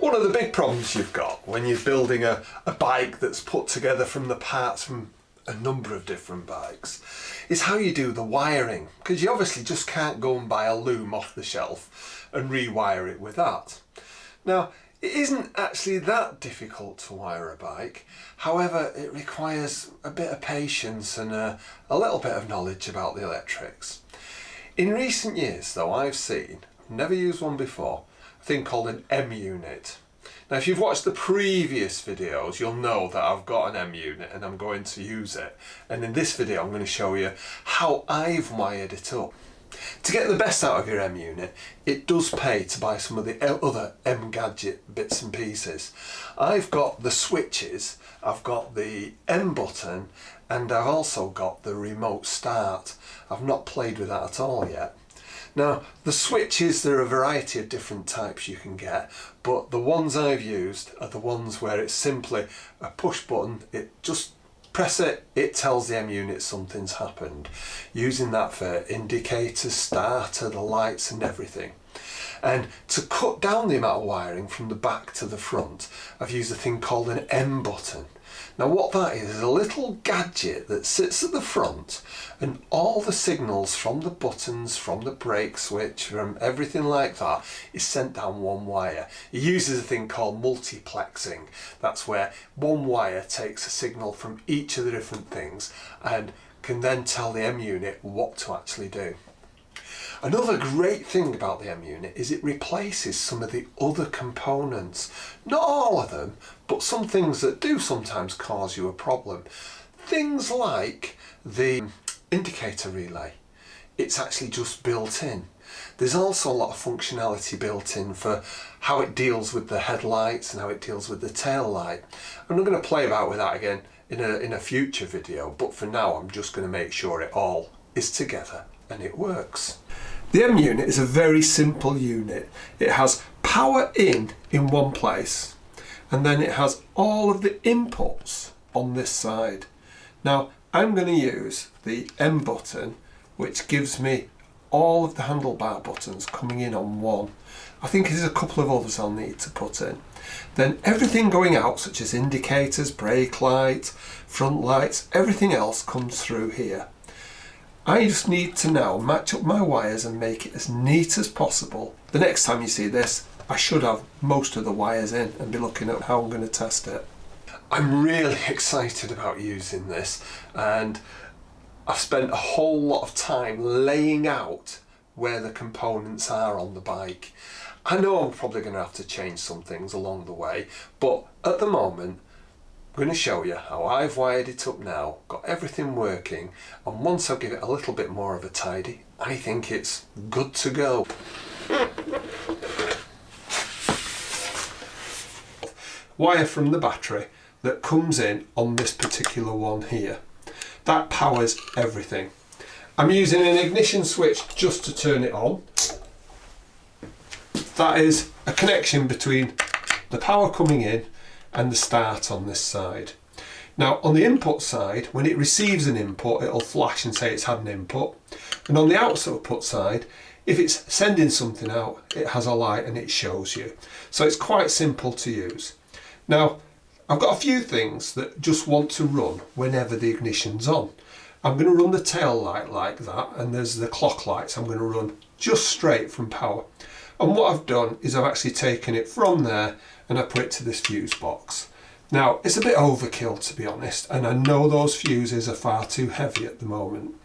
One of the big problems you've got when you're building a bike that's put together from the parts from a number of different bikes is how you do the wiring, because you obviously just can't go and buy a loom off the shelf and rewire it with that. Now, it isn't actually that difficult to wire a bike, however it requires a bit of patience and a little bit of knowledge about the electrics. In recent years though, I've never used one before, a thing called an M-unit. Now if you've watched the previous videos, you'll know that I've got an M-unit and I'm going to use it. And in this video I'm going to show you how I've wired it up. To get the best out of your M-unit, it does pay to buy some of the other M-gadget bits and pieces. I've got the switches, I've got the M button, and I've also got the remote start. I've not played with that at all yet. Now, the switches, there are a variety of different types you can get, but the ones I've used are the ones where it's simply a push button, it just press it, it tells the M-unit something's happened. Using that for indicators, starter, the lights and everything. And to cut down the amount of wiring from the back to the front, I've used a thing called an M button. Now what that is a little gadget that sits at the front, and all the signals from the buttons, from the brake switch, from everything like that is sent down one wire. It uses a thing called multiplexing. That's where one wire takes a signal from each of the different things and can then tell the M-unit what to actually do. Another great thing about the M-unit is it replaces some of the other components. Not all of them, but some things that do sometimes cause you a problem. Things like the indicator relay. It's actually just built in. There's also a lot of functionality built in for how it deals with the headlights and how it deals with the tail light. I'm not going to play about with that again in a future video, but for now I'm just going to make sure it all is together and it works. The M-unit is a very simple unit. It has power in one place, and then it has all of the inputs on this side. Now I'm going to use the M button, which gives me all of the handlebar buttons coming in on one. I think there's a couple of others I'll need to put in. Then everything going out, such as indicators, brake light, front lights, everything else comes through here. I just need to now match up my wires and make it as neat as possible. The next time you see this, I should have most of the wires in and be looking at how I'm going to test it. I'm really excited about using this, and I've spent a whole lot of time laying out where the components are on the bike. I know I'm probably going to have to change some things along the way, but at the moment I'm going to show you how I've wired it up now, got everything working, and once I give it a little bit more of a tidy, I think it's good to go. Wire from the battery that comes in on this particular one here. That powers everything. I'm using an ignition switch just to turn it on. That is a connection between the power coming in and the start on this side. Now on the input side, when it receives an input, it'll flash and say it's had an input. And on the output side, if it's sending something out, it has a light and it shows you. So it's quite simple to use. Now I've got a few things that just want to run whenever the ignition's on. I'm going to run the tail light like that, and there's the clock lights I'm going to run just straight from power. And what I've done is I've actually taken it from there and I put it to this fuse box. Now it's a bit overkill, to be honest, and I know those fuses are far too heavy at the moment.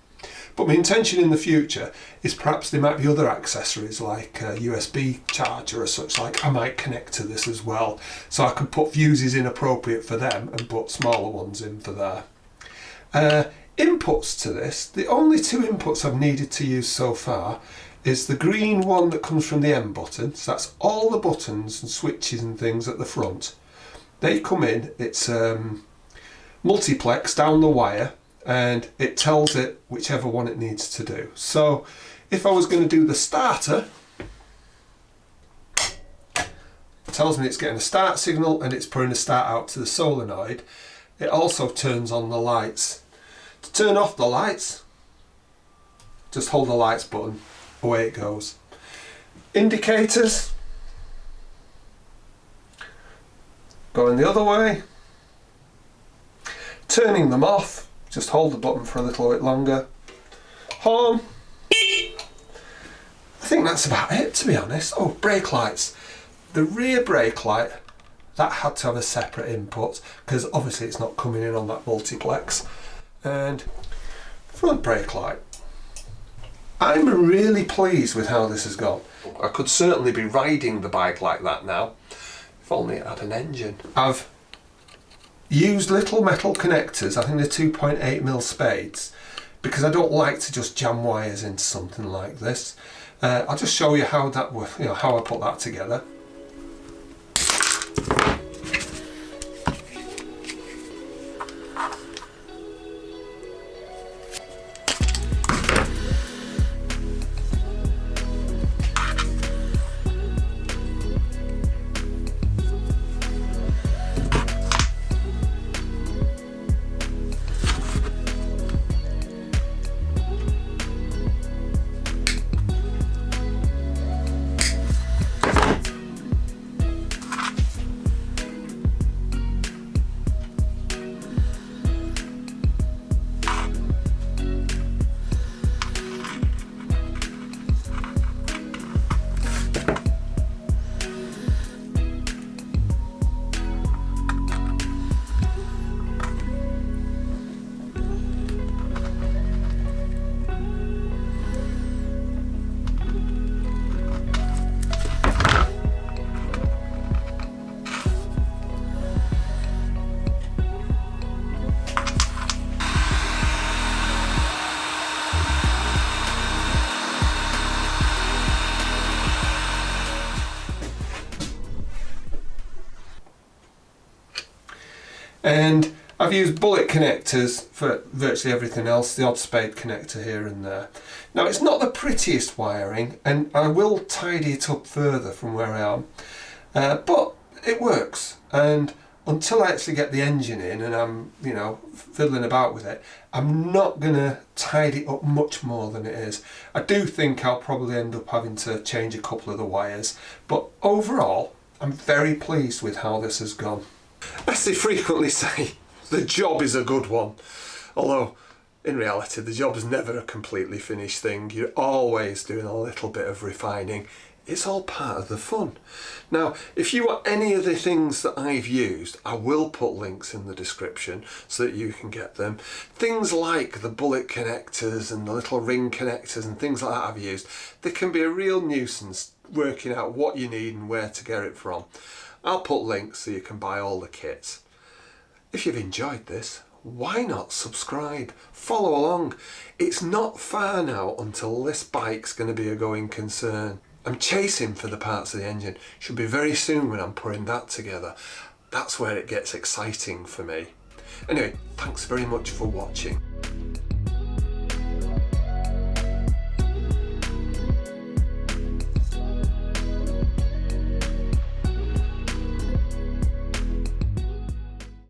But my intention in the future is perhaps there might be other accessories like a USB charger or such like I might connect to this as well. So I can put fuses in appropriate for them and put smaller ones in for there. Inputs to this, the only two inputs I've needed to use so far is the green one that comes from the M button. So that's all the buttons and switches and things at the front. They come in, it's multiplex down the wire, and it tells it whichever one it needs to do. So if I was going to do the starter, it tells me it's getting a start signal and it's putting a start out to the solenoid. It also turns on the lights. To turn off the lights, just hold the lights button, away it goes. Indicators, Going the other way. Turning them off, just hold the button for a little bit longer. Home. I think that's about it, to be honest. Oh, brake lights. The rear brake light, that had to have a separate input because obviously it's not coming in on that multiplex. And front brake light. I'm really pleased with how this has gone. I could certainly be riding the bike like that now, if only it had an engine. I've used little metal connectors, I think they're 2.8mm spades, because I don't like to just jam wires into something like this. I'll just show you how that, how I put that together. And I've used bullet connectors for virtually everything else, the odd spade connector here and there. Now it's not the prettiest wiring, and I will tidy it up further from where I am, but it works. And until I actually get the engine in and I'm, fiddling about with it, I'm not going to tidy it up much more than it is. I do think I'll probably end up having to change a couple of the wires, but overall I'm very pleased with how this has gone. As they frequently say, the job is a good one. Although, in reality, the job is never a completely finished thing. You're always doing a little bit of refining. It's all part of the fun. Now, if you want any of the things that I've used, I will put links in the description so that you can get them. Things like the bullet connectors and the little ring connectors and things like that I've used, they can be a real nuisance working out what you need and where to get it from. I'll put links so you can buy all the kits. If you've enjoyed this, why not subscribe? Follow along. It's not far now until this bike's going to be a going concern. I'm chasing for the parts of the engine. Should be very soon when I'm putting that together. That's where it gets exciting for me. Anyway, thanks very much for watching.